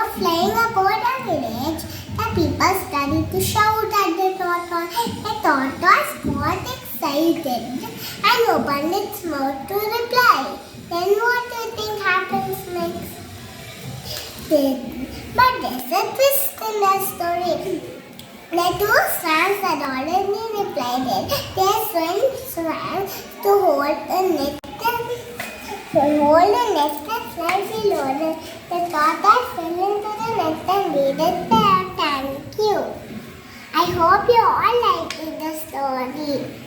were flying about a village, the people started to shout at the tortoise. The tortoise got excited and opened its mouth to reply. Then what do you think happens next? But there's a twist in the story. The two swans had already replied it. They swam to hold the net and slightly lower. The tortoise fell into the net and made it there. Thank you. I hope you all liked the story.